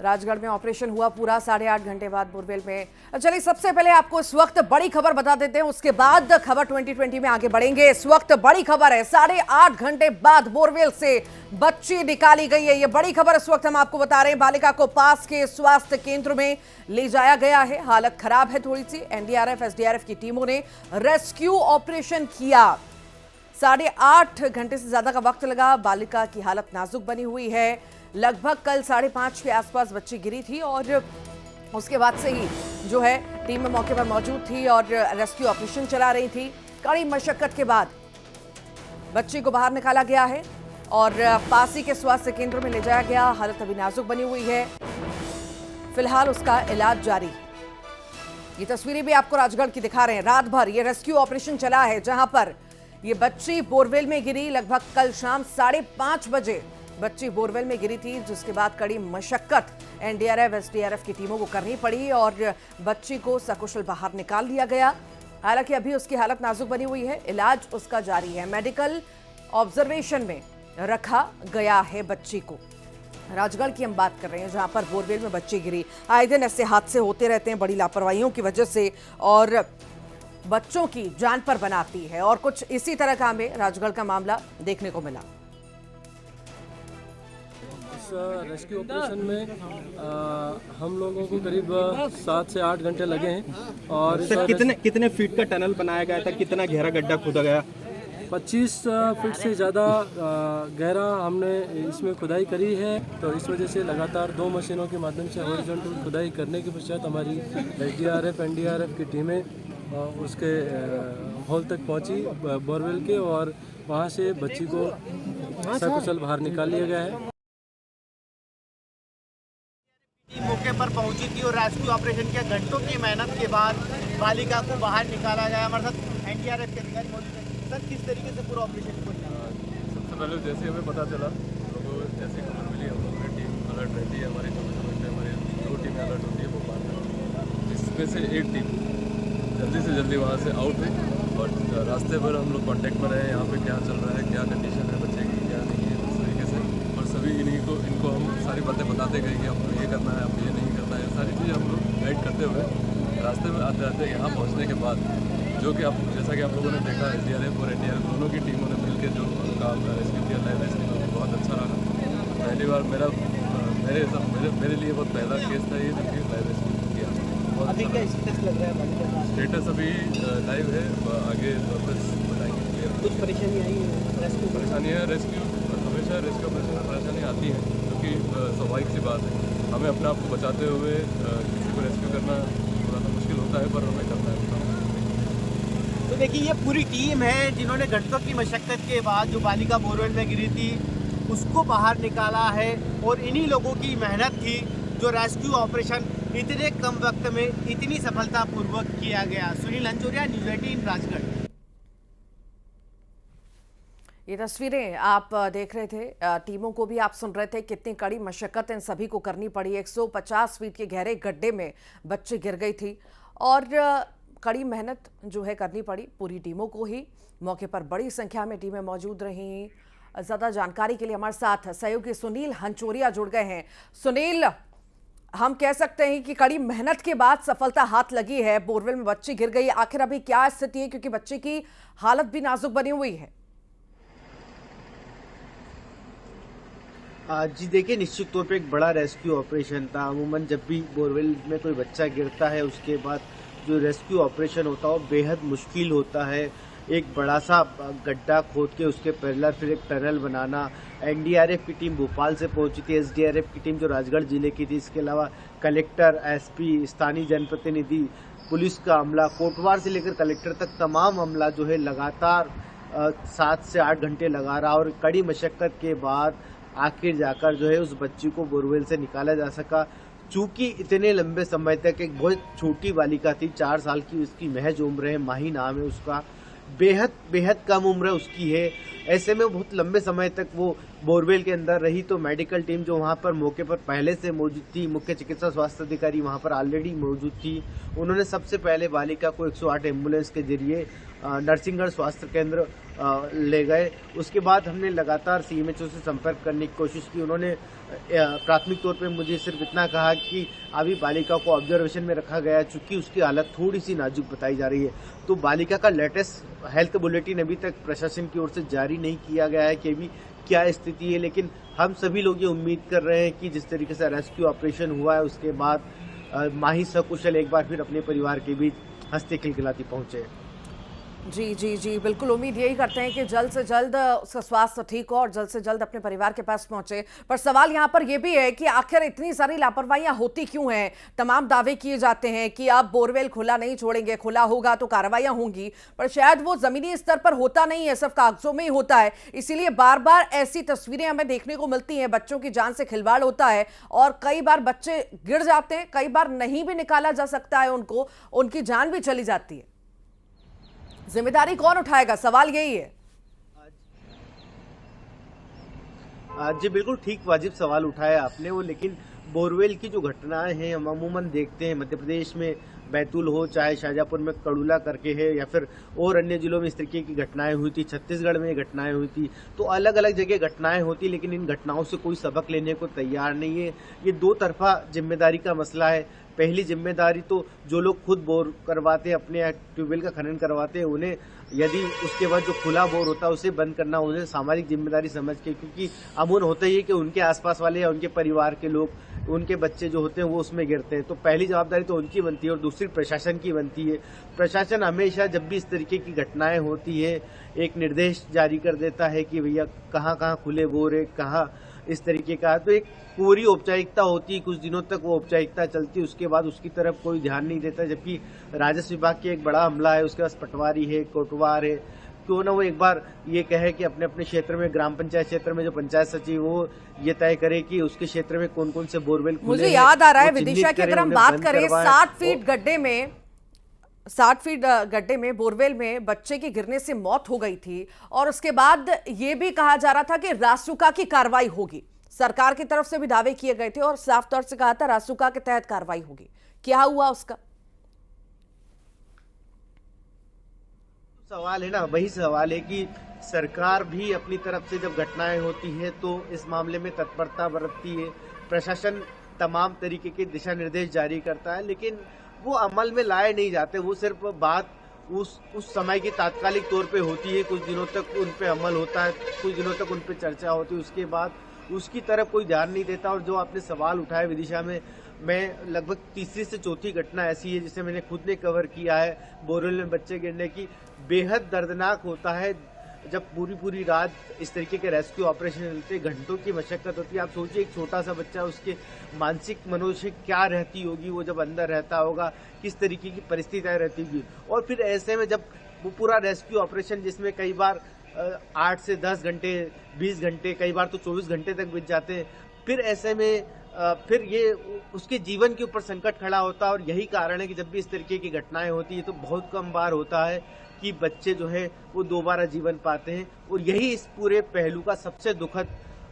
राजगढ़ में ऑपरेशन हुआ पूरा 8.5 घंटे बाद बोरवेल में। चलिए सबसे पहले आपको इस वक्त बड़ी खबर बता देते हैं, उसके बाद खबर 2020 में आगे बढ़ेंगे। इस वक्त बड़ी खबर है, 8.5 घंटे बाद बोरवेल से बच्ची निकाली गई है। ये बड़ी खबर इस वक्त हम आपको बता रहे हैं। बालिका को पास के स्वास्थ्य केंद्र में ले जाया गया है, हालत खराब है थोड़ी सी। एनडीआरएफ एसडीआरएफ की टीमों ने रेस्क्यू ऑपरेशन किया। 8.5 घंटे से ज्यादा का वक्त लगा। बालिका की हालत नाजुक बनी हुई है। लगभग कल 5:30 के आसपास बच्ची गिरी थी और उसके बाद से ही जो है टीम में मौके पर मौजूद थी और रेस्क्यू ऑपरेशन चला रही थी। कड़ी मशक्कत के बाद बच्ची को बाहर निकाला गया है और पास ही के स्वास्थ्य केंद्र में ले जाया गया। हालत अभी नाजुक बनी हुई है, फिलहाल उसका इलाज जारी है। ये तस्वीरें भी आपको राजगढ़ की दिखा रहे हैं। रात भर ये रेस्क्यू ऑपरेशन चला है, जहां पर ये बच्ची बोरवेल में गिरी। लगभग कल शाम 5:30 बजे बच्ची बोरवेल में गिरी थी, जिसके बाद कड़ी मशक्कत एनडीआरएफ एसडीआरएफ की टीमों को करनी पड़ी और बच्ची को सकुशल बाहर निकाल लिया गया। हालांकि अभी उसकी हालत नाजुक बनी हुई है, इलाज उसका जारी है। मेडिकल ऑब्जर्वेशन में रखा गया है बच्ची को। राजगढ़ की हम बात कर रहे हैं, जहां पर बोरवेल में बच्ची गिरी। आए दिन ऐसे हादसे होते रहते हैं बड़ी लापरवाहियों की वजह से, और बच्चों की जान पर बनाती है। और कुछ इसी तरह का हमें राजगढ़ का मामला देखने को मिला। रेस्क्यू ऑपरेशन में हम लोगों को करीब 7 से 8 घंटे लगे हैं। और सर कितने फीट का टनल बनाया गया था, कितना गहरा गड्ढा खोदा गया? 25 फीट से ज़्यादा गहरा हमने इसमें खुदाई करी है। तो इस वजह से लगातार 2 मशीनों के माध्यम से हॉरिजॉन्टल खुदाई करने के पश्चात हमारी एसडीआरएफ एनडीआरएफ की टीमें उसके होल तक पहुंची बोरवेल के, और वहां से बच्ची को सकुशल बाहर निकाल लिया गया है। मौके पर पहुंची थी और रेस्क्यू ऑपरेशन के घंटों की मेहनत के बाद बालिका को बाहर निकाला गया। हमारे साथ एनडीआरएफ के अधिकारी मौजूद हैं। सर, किस तरीके से पूरा ऑपरेशन को किया? सबसे पहले जैसे हमें पता चला, लोगों को जैसी खबर मिली, हम लोगों की टीम अलर्ट रहती है। हमारी 24 घंटे हमारी 2 टीमें अलर्ट होती है भोपाल में, जिसमें से एक टीम जल्दी से जल्दी वहाँ से आउट हुई और रास्ते पर हम लोग कॉन्टैक्ट में रहे, यहाँ पे क्या चल रहा है, क्या कंडीशन है बच्चे की, क्या नहीं है, उस तरीके से। और सभी इनको हम सारी बातें बताते गए कि आपको ये करना है, आपको ये नहीं करना है, सारी चीज़ें हम लोग गाइड करते हुए रास्ते में आते आते यहाँ पहुँचने के बाद, जो कि आप जैसा कि आप लोगों ने देखा, एसडीआरएफ और एनडीआरएफ दोनों की टीमों ने मिलकर जो काम रेस्क्यू किया, लाइव रेस्क्यू, बहुत अच्छा रहा। पहली बार मेरे लिए बहुत पहला केस था ये, जो कि लाइव रेस्क्यू किया। अभी क्या स्टेटस लग रहा है? स्टेटस अभी लाइव है, आगे वापस बताएंगे क्लियर। कुछ परेशानी आई है? रेस्क्यू परेशानी है, रेस्क्यू हमेशा रेस्क्यू ऑपरेशन में परेशानी आती है, क्योंकि स्वाभाविक सी बात है। हमें अपने आप को बचाते हुए किसी को रेस्क्यू करना थोड़ा सा मुश्किल होता है, पर हमें करना है। तो देखिए, ये पूरी टीम है जिन्होंने घंटों की मशक्कत के बाद जो बालिका बोरवेल में गिरी थी उसको बाहर निकाला है, और इन्हीं लोगों की मेहनत थी जो रेस्क्यू ऑपरेशन इतने कम वक्त में इतनी सफलतापूर्वक किया गया। सुनील हंचोरिया, न्यूज़ 18 राजगढ़। ये तस्वीरें आप देख रहे थे, टीमों को भी आप सुन रहे थे, कितनी कड़ी मशक्कत इन सभी को करनी पड़ी। 150 फीट के गहरे गड्ढे में बच्ची गिर गई थी और कड़ी मेहनत जो है करनी पड़ी पूरी टीमों को ही। मौके पर बड़ी संख्या में टीमें मौजूद रहीं। ज़्यादा जानकारी के लिए हमारे साथ सहयोगी सुनील हंचोरिया जुड़ गए हैं। सुनील, हम कह सकते हैं कि कड़ी मेहनत के बाद सफलता हाथ लगी है, बोरवेल में बच्ची गिर गई। आखिर अभी क्या स्थिति है, क्योंकि बच्चे की हालत भी नाजुक बनी हुई है? जी देखिए, निश्चित तौर पे एक बड़ा रेस्क्यू ऑपरेशन था। अमूमन जब भी बोरवेल में कोई बच्चा गिरता है, उसके बाद जो रेस्क्यू ऑपरेशन होता है वो बेहद मुश्किल होता है। एक बड़ा सा गड्ढा खोद के उसके पैरेलल फिर एक टनल बनाना। एनडीआरएफ की टीम भोपाल से पहुंची थी, एसडीआरएफ की टीम जो राजगढ़ जिले की थी, इसके अलावा कलेक्टर, एसपी, स्थानीय जनप्रतिनिधि, पुलिस का अमला, कोटवार से लेकर कलेक्टर तक तमाम अमला जो है लगातार 7 से 8 घंटे लगा रहा, और कड़ी मशक्कत के बाद आखिर जाकर जो है उस बच्ची को बोरवेल से निकाला जा सका। चूंकि इतने लंबे समय तक एक बहुत छोटी बालिका थी, 4 साल की उसकी महज उम्र है, माही नाम है उसका, बेहद कम उम्र उसकी है। ऐसे में बहुत लंबे समय तक वो बोरवेल के अंदर रही। तो मेडिकल टीम जो वहाँ पर मौके पर पहले से मौजूद थी, मुख्य चिकित्सा स्वास्थ्य अधिकारी वहाँ पर ऑलरेडी मौजूद थी, उन्होंने सबसे पहले बालिका को 108 एम्बुलेंस के जरिए नरसिंहगढ़ स्वास्थ्य केंद्र ले गए। उसके बाद हमने लगातार सीएमएचओ से संपर्क करने की कोशिश की। उन्होंने प्राथमिक तौर पे मुझे सिर्फ इतना कहा कि अभी बालिका को ऑब्जर्वेशन में रखा गया है, चूंकि उसकी हालत थोड़ी सी नाजुक बताई जा रही है। तो बालिका का लेटेस्ट हेल्थ बुलेटिन अभी तक प्रशासन की ओर से जारी नहीं किया गया है कि अभी क्या स्थिति है, लेकिन हम सभी लोग ये उम्मीद कर रहे हैं कि जिस तरीके से रेस्क्यू ऑपरेशन हुआ है उसके बाद माही सकुशल एक बार फिर अपने परिवार के बीच हंसते खिलखिलाती पहुंचे। जी जी जी, बिल्कुल उम्मीद यही करते हैं कि जल्द से जल्द उसका स्वास्थ्य ठीक हो और जल्द से जल्द अपने परिवार के पास पहुंचे। पर सवाल यहाँ पर यह भी है कि आखिर इतनी सारी लापरवाहियां होती क्यों हैं? तमाम दावे किए जाते हैं कि अब बोरवेल खुला नहीं छोड़ेंगे, खुला होगा तो कार्रवाइयां होंगी, पर शायद वो जमीनी स्तर पर होता नहीं है, सिर्फ कागजों में ही होता है। इसीलिए बार बार ऐसी तस्वीरें हमें देखने को मिलती हैं, बच्चों की जान से खिलवाड़ होता है और कई बार बच्चे गिर जाते हैं, कई बार नहीं भी निकाला जा सकता है उनको, उनकी जान भी चली जाती है। जिम्मेदारी कौन उठाएगा, सवाल यही है। जी बिल्कुल ठीक वाजिब सवाल उठाया आपने वो, लेकिन बोरवेल की जो घटनाएं हैं हम अमूमन देखते हैं मध्य प्रदेश में, बैतूल हो चाहे शाहजहाँपुर में कड़ूला करके है या फिर और अन्य जिलों में इस तरीके की घटनाएं हुई थी, छत्तीसगढ़ में घटनाएं हुई थी। तो अलग अलग जगह घटनाएं होती, लेकिन इन घटनाओं से कोई सबक लेने को तैयार नहीं है। ये दो तरफा जिम्मेदारी का मसला है। पहली जिम्मेदारी तो जो लोग खुद बोर करवाते हैं, अपने ट्यूबवेल का खनन करवाते हैं, उन्हें यदि उसके बाद जो खुला बोर होता है उसे बंद करना उन्हें सामाजिक जिम्मेदारी समझ के, क्योंकि अमूमन होता ही है कि उनके आसपास वाले या उनके परिवार के लोग, उनके बच्चे जो होते हैं वो उसमें गिरते हैं। तो पहली जवाबदारी तो उनकी बनती है और दूसरी प्रशासन की बनती है। प्रशासन हमेशा जब भी इस तरीके की घटनाएं होती है एक निर्देश जारी कर देता है कि भैया कहाँ कहाँ खुले बोर है, कहाँ इस तरीके का, तो एक पूरी औपचारिकता होती है, कुछ दिनों तक वो औपचारिकता चलती है, उसके बाद उसकी तरफ कोई ध्यान नहीं देता। जबकि राजस्व विभाग की एक बड़ा हमला है, उसके पास पटवारी है, कोटवार है, क्यों ना वो एक बार ये कहे कि अपने अपने क्षेत्र में, ग्राम पंचायत क्षेत्र में जो पंचायत सचिव वो ये तय करे कि उसके क्षेत्र में कौन कौन से बोरवेल खुले। मुझे याद आ रहा है विदिशा की अगर हम बात करें 60 फीट गड्ढे में बोरवेल में बच्चे के गिरने से मौत हो गई थी और उसके बाद ये भी कहा जा रहा था कि रासुका की कार्रवाई होगी। सरकार की तरफ से भी दावे किए गए थे और साफ तौर से कहा था रासुका के तहत कार्रवाई होगी। क्या हुआ उसका? सवाल है ना, वही सवाल है कि सरकार भी अपनी तरफ से जब घटनाएं होती है तो इस मामले में तत्परता बरतती है, प्रशासन तमाम तरीके के दिशा निर्देश जारी करता है, लेकिन वो अमल में लाए नहीं जाते। वो सिर्फ बात उस समय की तात्कालिक तौर पे होती है, कुछ दिनों तक उन पे अमल होता है, कुछ दिनों तक उन पे चर्चा होती है, उसके बाद उसकी तरफ कोई ध्यान नहीं देता। और जो आपने सवाल उठाया विदिशा में, मैं लगभग तीसरी से चौथी घटना ऐसी है जिसे मैंने खुद ने कवर किया है, बोरवेल में बच्चे गिरने की। बेहद दर्दनाक होता है जब पूरी रात इस तरीके के रेस्क्यू ऑपरेशन चलते, घंटों की मशक्कत होती है। आप सोचिए एक छोटा सा बच्चा, उसके मानसिक मनोदशा क्या रहती होगी, वो जब अंदर रहता होगा किस तरीके की परिस्थितियां रहती होगी। और फिर ऐसे में जब वो पूरा रेस्क्यू ऑपरेशन जिसमें कई बार 8 से 10 घंटे, 20 घंटे, कई बार तो 24 घंटे तक बीत जाते हैं, फिर ऐसे में फिर ये उसके जीवन के ऊपर संकट खड़ा होता है। और यही कारण है कि जब भी इस तरीके की घटनाएं होती है तो बहुत कम बार होता है कि बच्चे जो है वो दोबारा जीवन पाते हैं। और यही इस पूरे पहलू का सबसे दुखद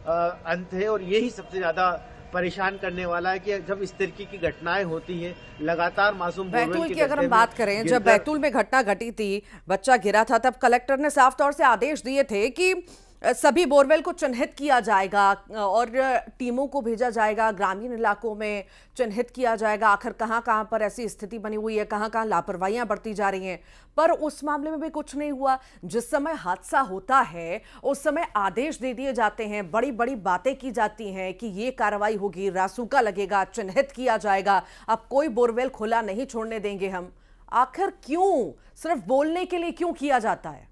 अंत है और यही सबसे ज्यादा परेशान करने वाला है कि जब इस तरीके की घटनाएं होती हैं, लगातार मासूम बैतूल की अगर हम बात करें, जब बैतूल में घटना घटी थी, बच्चा गिरा था, तब कलेक्टर ने साफ तौर से आदेश दिए थे कि सभी बोरवेल को चिन्हित किया जाएगा और टीमों को भेजा जाएगा, ग्रामीण इलाकों में चिन्हित किया जाएगा आखिर कहां कहां पर ऐसी स्थिति बनी हुई है, कहां कहां लापरवाहियां बरती जा रही हैं। पर उस मामले में भी कुछ नहीं हुआ। जिस समय हादसा होता है उस समय आदेश दे दिए जाते हैं, बड़ी बड़ी बातें की जाती हैं कि ये कार्रवाई होगी, रासुका लगेगा, चिन्हित किया जाएगा, अब कोई बोरवेल खुला नहीं छोड़ने देंगे हम। आखिर क्यों? सिर्फ बोलने के लिए क्यों किया जाता है?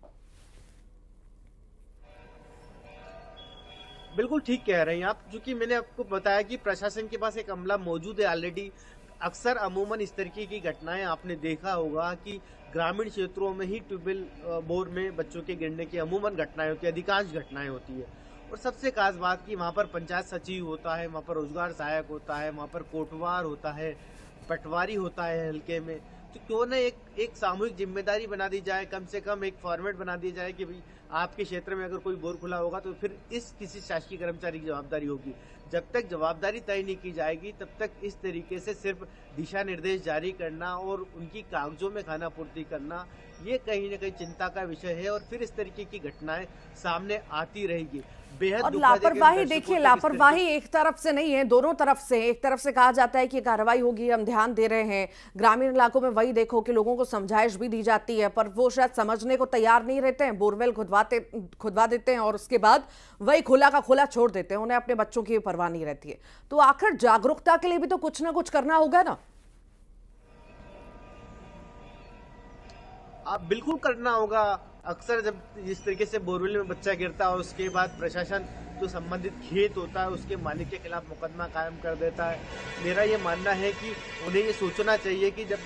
बिल्कुल ठीक कह रहे हैं आप, क्योंकि मैंने आपको बताया कि प्रशासन के पास एक अमला मौजूद है ऑलरेडी। अक्सर अमूमन इस तरीके की घटनाएं आपने देखा होगा कि ग्रामीण क्षेत्रों में ही ट्यूबवेल बोर में बच्चों के गिरने की अमूमन घटनाएं होती है, अधिकांश घटनाएं होती है। और सबसे खास बात कि वहाँ पर पंचायत सचिव होता है, वहाँ पर रोजगार सहायक होता है, वहाँ पर कोटवार होता है, पटवारी होता है हल्के में। तो क्यों न एक एक सामूहिक जिम्मेदारी बना दी जाए, कम से कम एक फॉर्मेट बना दी जाए कि भाई आपके क्षेत्र में अगर कोई बोर खुला होगा तो फिर इस किसी शासकीय कर्मचारी की जवाबदारी होगी। जब तक जवाबदारी तय नहीं की जाएगी तब तक इस तरीके से सिर्फ दिशा निर्देश जारी करना और उनकी कागजों में खाना पूर्ति करना, ये कहीं ना कहीं चिंता का विषय है और फिर इस तरीके की घटनाएं सामने आती रहेगी। बेहद और दुखद है कि लापरवाही, दर्शकों देखिए तक इस लापरवाही एक तरफ से नहीं है, दोनों तरफ से। एक तरफ से कहा जाता है कि कार्रवाई होगी, हम ध्यान दे रहे हैं। ग्रामीण इलाकों में वही देखो कि लोगों को समझाइश भी दी जाती है पर वो शायद समझने को तैयार नहीं रहते हैं, बोरवेल खुदवा देते हैं और उसके बाद वही खुला का खुला छोड़ देते हैं, उन्हें अपने बच्चों की परवाह नहीं रहती है। तो आखिर जागरूकता के लिए भी तो कुछ ना कुछ करना होगा ना। आप बिल्कुल करना होगा। अक्सर जब इस तरीके से बोरवेल में बच्चा गिरता है उसके बाद प्रशासन जो संबंधित खेत होता है उसके मालिक के खिलाफ मुकदमा कायम कर देता है। मेरा ये मानना है कि उन्हें ये सोचना चाहिए कि जब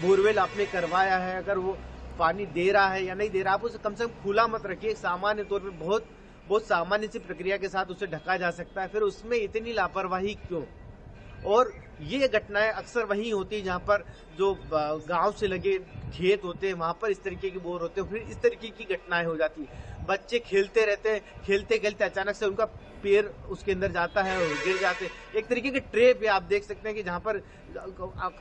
बोरवेल आपने करवाया है, अगर वो पानी दे रहा है या नहीं दे रहा, आप उसे कम से कम खुला मत रखिए। सामान्य तौर पे बहुत सामान्य सी प्रक्रिया के साथ उसे ढका जा सकता है, फिर उसमें इतनी लापरवाही क्यों? और ये घटनाएं अक्सर वहीं होती है जहां पर जो गांव से लगे खेत होते हैं वहां पर इस तरीके की बोर होते हैं, फिर इस तरीके की घटनाएं हो जाती है। बच्चे खेलते रहते हैं, खेलते खेलते अचानक से उनका पैर उसके अंदर जाता है और गिर जाते हैं। एक तरीके के ट्रेप है, आप देख सकते हैं कि जहां पर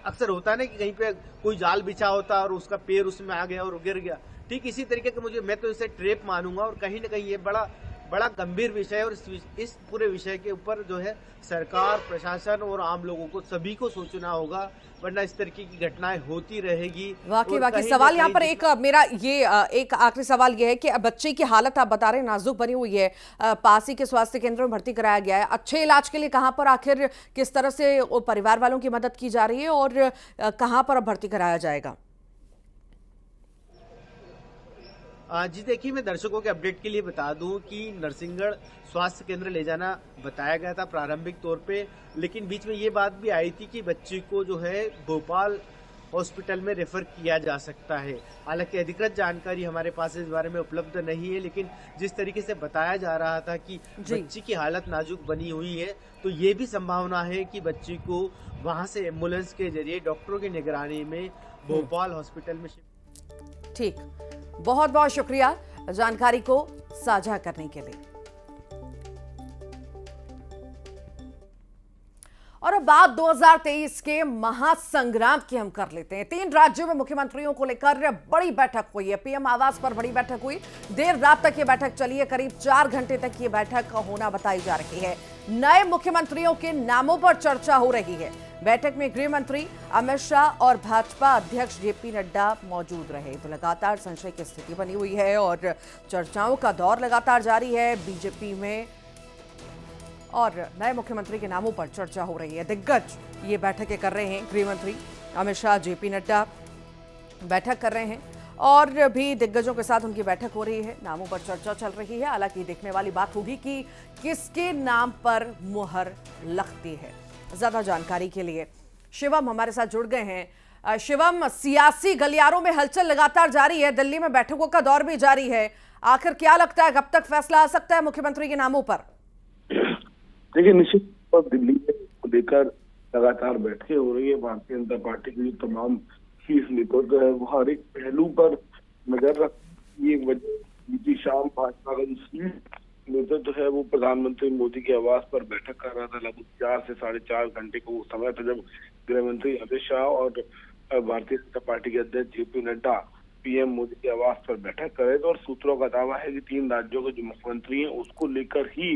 अक्सर होता है ना कि कहीं पे कोई जाल बिछा होता है और उसका पैर उसमें आ गया और गिर गया, ठीक इसी तरीके का मैं तो इसे ट्रेप मानूंगा। और कहीं ना कहीं ये बड़ा गंभीर विषय है और इस पूरे विषय के ऊपर जो है सरकार, प्रशासन और आम लोगों को सभी को सोचना होगा, वरना इस तरीके की घटनाएं होती रहेगी। वाकई सवाल यहाँ पर मेरा ये एक आखिरी सवाल ये है कि बच्चे की हालत आप बता रहे हैं नाजुक बनी हुई है, पास ही के स्वास्थ्य केंद्र में भर्ती कराया गया है। अच्छे इलाज के लिए कहाँ पर आखिर किस तरह से परिवार वालों की मदद की जा रही है और कहाँ पर अब भर्ती कराया जाएगा? जी देखिए, मैं दर्शकों के अपडेट के लिए बता दूं कि नरसिंहगढ़ स्वास्थ्य केंद्र ले जाना बताया गया था प्रारंभिक तौर पे, लेकिन बीच में ये बात भी आई थी कि बच्ची को जो है भोपाल हॉस्पिटल में रेफर किया जा सकता है। हालांकि अधिकृत जानकारी हमारे पास इस बारे में उपलब्ध नहीं है, लेकिन जिस तरीके से बताया जा रहा था कि बच्ची की हालत नाजुक बनी हुई है, तो ये भी संभावना है कि बच्ची को वहां से एम्बुलेंस के जरिए डॉक्टरों की निगरानी में भोपाल हॉस्पिटल में। ठीक, बहुत बहुत शुक्रिया जानकारी को साझा करने के लिए। और अब बात 2023 के महासंग्राम की हम कर लेते हैं। 3 राज्यों में मुख्यमंत्रियों को लेकर बड़ी बैठक हुई है। पीएम आवास पर बड़ी बैठक हुई, देर रात तक ये बैठक चली है, करीब 4 घंटे तक ये बैठक होना बताई जा रही है। नए मुख्यमंत्रियों के नामों पर चर्चा हो रही है। बैठक में गृह मंत्री अमित शाह और भाजपा अध्यक्ष जेपी नड्डा मौजूद रहे। तो लगातार संशय की स्थिति बनी हुई है और चर्चाओं का दौर लगातार जारी है बीजेपी में और नए मुख्यमंत्री के नामों पर चर्चा हो रही है। दिग्गज ये बैठकें कर रहे हैं, गृह मंत्री अमित शाह, जेपी नड्डा बैठक कर रहे हैं और भी दिग्गजों के साथ उनकी बैठक हो रही है, नामों पर चर्चा चल रही है। हालांकि देखने वाली बात होगी कि किसके नाम पर मुहर लगती है। ज्यादा जानकारी के लिए शिवम हमारे साथ जुड़ गए हैं। शिवम, सियासी गलियारों में हलचल लगातार जारी है, दिल्ली में बैठकों का दौर भी जारी है, आखिर क्या लगता है कब तक फैसला आ सकता है मुख्यमंत्री के नामों पर? देखिए, निश्चित तौर पर दिल्ली को लेकर लगातार बैठकें हो रही है। भारतीय जनता पार्टी की तमाम शीर्ष नेतृत्व है वो हर एक पहलू पर नजर रख, ये बीती शाम भाजपा का जो शीर्ष नेतृत्व है वो प्रधानमंत्री मोदी के आवास पर बैठक कर रहा था। लगभग 4 से 4.5 घंटे का वो समय था जब गृह मंत्री अमित शाह और भारतीय जनता पार्टी के अध्यक्ष जेपी नड्डा पीएम मोदी के आवास पर बैठक कर रहे थे। और सूत्रों का दावा है कि 3 राज्यों के जो मुख्यमंत्री हैं उसको लेकर ही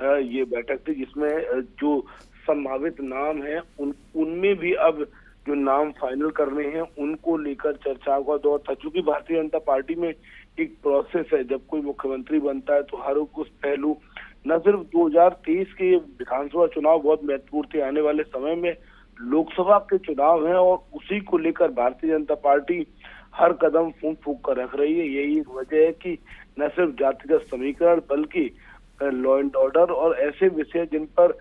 ये बैठक थी, जिसमें जो संभावित नाम है उनमें भी अब जो नाम फाइनल करने हैं उनको लेकर चर्चाओं का दौर था। चूंकि भारतीय जनता पार्टी में एक प्रोसेस है, जब कोई मुख्यमंत्री बनता है तो हर उस पहलू, न सिर्फ 2023 के विधानसभा चुनाव बहुत महत्वपूर्ण थे, आने वाले समय में लोकसभा के चुनाव हैं और उसी को लेकर भारतीय जनता पार्टी हर कदम फूंक फूंक कर रख रही है। यही एक वजह है कि न सिर्फ जातिगत समीकरण बल्कि लॉ एंड ऑर्डर और ऐसे विषय जिन पर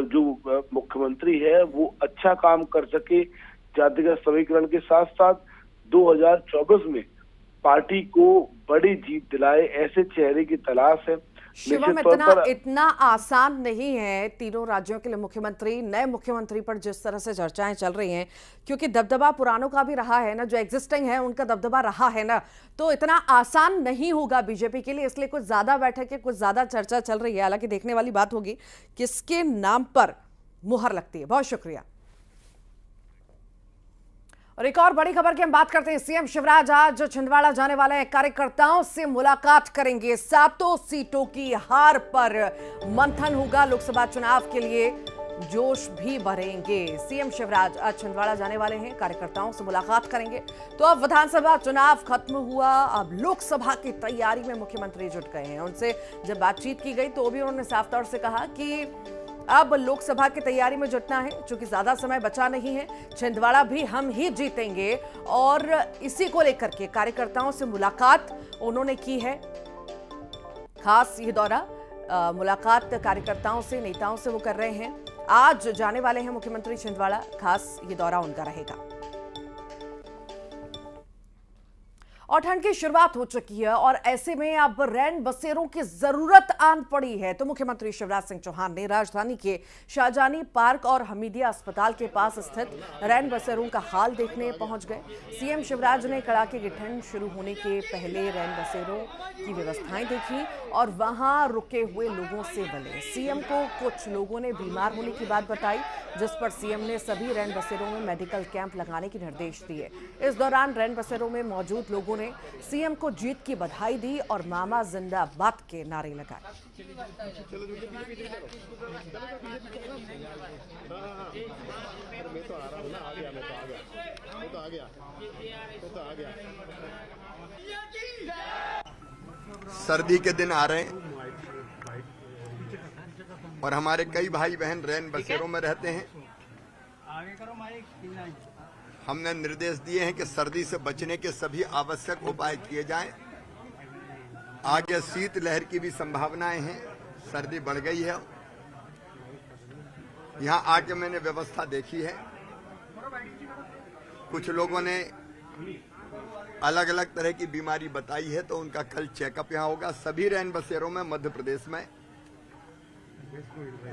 जो मुख्यमंत्री है वो अच्छा काम कर सके, जातिगत समीकरण के साथ साथ 2024 में पार्टी को बड़ी जीत दिलाए, ऐसे चेहरे की तलाश है। शिवम, निश्चित तौर पर इतना आसान नहीं है तीनों राज्यों के लिए मुख्यमंत्री, नए मुख्यमंत्री पर जिस तरह से चर्चाएं चल रही हैं, क्योंकि दबदबा पुरानों का भी रहा है ना, जो एग्जिस्टिंग है उनका दबदबा रहा है ना, तो इतना आसान नहीं होगा बीजेपी के लिए। इसलिए कुछ ज्यादा बैठकें, कुछ ज्यादा चर्चा चल रही है। हालांकि देखने वाली बात होगी किसके नाम पर मुहर लगती है। बहुत शुक्रिया। और एक और बड़ी खबर की हम बात करते हैं। सीएम शिवराज आज छिंदवाड़ा जाने वाले हैं, कार्यकर्ताओं से मुलाकात करेंगे। 7 सीटों की हार पर मंथन होगा। लोकसभा चुनाव के लिए जोश भी भरेंगे। सीएम शिवराज आज छिंदवाड़ा जाने वाले हैं, कार्यकर्ताओं से मुलाकात करेंगे। तो अब विधानसभा चुनाव खत्म हुआ, अब लोकसभा की तैयारी में मुख्यमंत्री जुट गए हैं। उनसे जब बातचीत की गई तो भी उन्होंने साफ तौर से कहा कि अब लोकसभा की तैयारी में जुटना है, क्योंकि ज्यादा समय बचा नहीं है। छिंदवाड़ा भी हम ही जीतेंगे, और इसी को लेकर के कार्यकर्ताओं से मुलाकात उन्होंने की है। खास ये दौरा मुलाकात कार्यकर्ताओं से, नेताओं से वो कर रहे हैं। आज जाने वाले हैं मुख्यमंत्री छिंदवाड़ा, खास ये दौरा उनका रहेगा। और ठंड की शुरुआत हो चुकी है, और ऐसे में अब रैन बसेरों की जरूरत आन पड़ी है। तो मुख्यमंत्री शिवराज सिंह चौहान ने राजधानी के शाहजहानी पार्क और हमीदिया अस्पताल के पास स्थित रैन बसेरों का हाल देखने पहुंच गए। सीएम शिवराज ने कड़ाके की ठंड शुरू होने के पहले रैन बसेरों की व्यवस्थाएं देखी और वहां रुके हुए लोगों से मिले। सीएम को कुछ लोगों ने बीमार होने की बात बताई, जिस पर सीएम ने सभी रैन बसेरों में मेडिकल कैंप लगाने के निर्देश दिए। इस दौरान रैन बसेरों में मौजूद लोगों ने सीएम को जीत की बधाई दी और मामा जिंदाबाद के नारे लगाए। सर्दी के दिन आ रहे हैं और हमारे कई भाई बहन रैन बसेरों में रहते हैं। हमने निर्देश दिए हैं कि सर्दी से बचने के सभी आवश्यक उपाय किए जाएं। आगे शीत लहर की भी संभावनाएं हैं, सर्दी बढ़ गई है। यहां आके मैंने व्यवस्था देखी है। कुछ लोगों ने अलग अलग तरह की बीमारी बताई है, तो उनका कल चेकअप यहां होगा। सभी रैन बसेरों में मध्य प्रदेश में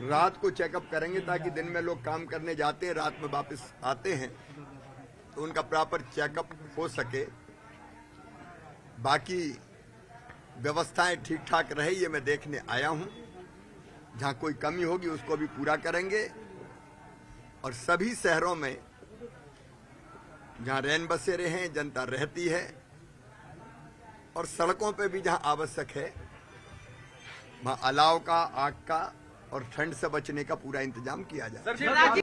रात को चेकअप करेंगे, ताकि दिन में लोग काम करने जाते हैं, रात में वापस आते हैं, तो उनका प्रॉपर चेकअप हो सके। बाकी व्यवस्थाएं ठीक ठाक रहे, ये मैं देखने आया हूं। जहां कोई कमी होगी उसको भी पूरा करेंगे। और सभी शहरों में जहां रैन बसेरे हैं, जनता रहती है, और सड़कों पे भी जहां आवश्यक है वहां अलाव का, आग का और ठंड से बचने का पूरा इंतजाम किया जाए।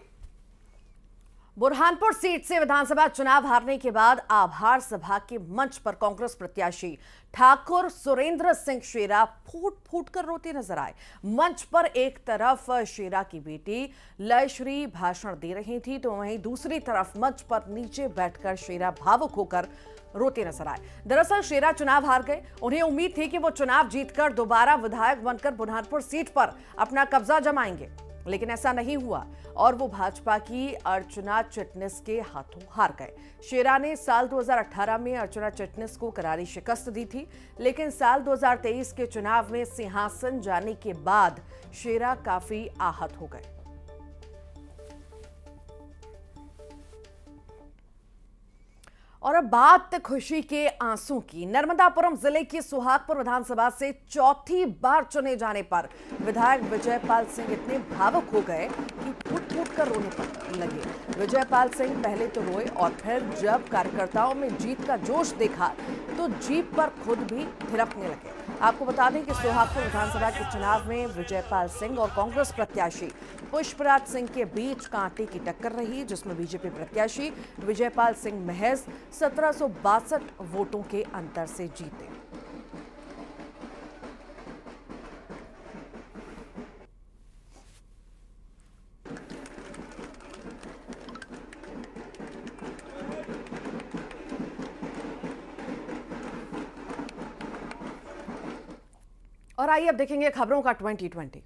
बुरहानपुर सीट से विधानसभा चुनाव हारने के बाद आभार सभा के मंच पर कांग्रेस प्रत्याशी ठाकुर सुरेंद्र सिंह शेरा फूट फूट कर रोते नजर आए। मंच पर एक तरफ शेरा की बेटी लयश्री भाषण दे रही थी, तो वहीं दूसरी तरफ मंच पर नीचे बैठकर शेरा भावुक होकर रोते नजर आए। दरअसल शेरा चुनाव हार गए। उन्हें उम्मीद थी कि वो चुनाव जीतकर दोबारा विधायक बनकर बुरहानपुर सीट पर अपना कब्जा जमाएंगे, लेकिन ऐसा नहीं हुआ और वो भाजपा की अर्चना चिटनिस के हाथों हार गए। शेरा ने साल 2018 में अर्चना चिटनिस को करारी शिकस्त दी थी, लेकिन साल 2023 के चुनाव में सिंहासन जाने के बाद शेरा काफी आहत हो गए। और अब बात खुशी के आंसू की। नर्मदापुरम जिले की सुहागपुर विधानसभा से चौथी बार चुने जाने पर विधायक विजयपाल सिंह इतने भावुक हो गए कि फूट फूट कर रोने पर लगे। विजयपाल सिंह पहले तो रोए और फिर जब कार्यकर्ताओं में जीत का जोश देखा तो जीप पर खुद भी थिरकने लगे। आपको बता दें कि सुहागपुर विधानसभा के चुनाव में विजयपाल सिंह और कांग्रेस प्रत्याशी पुष्पराज सिंह के बीच कांटे की टक्कर रही, जिसमें बीजेपी प्रत्याशी विजयपाल सिंह महज 1762 वोटों के अंतर से जीते। और आइए अब देखेंगे खबरों का 2020।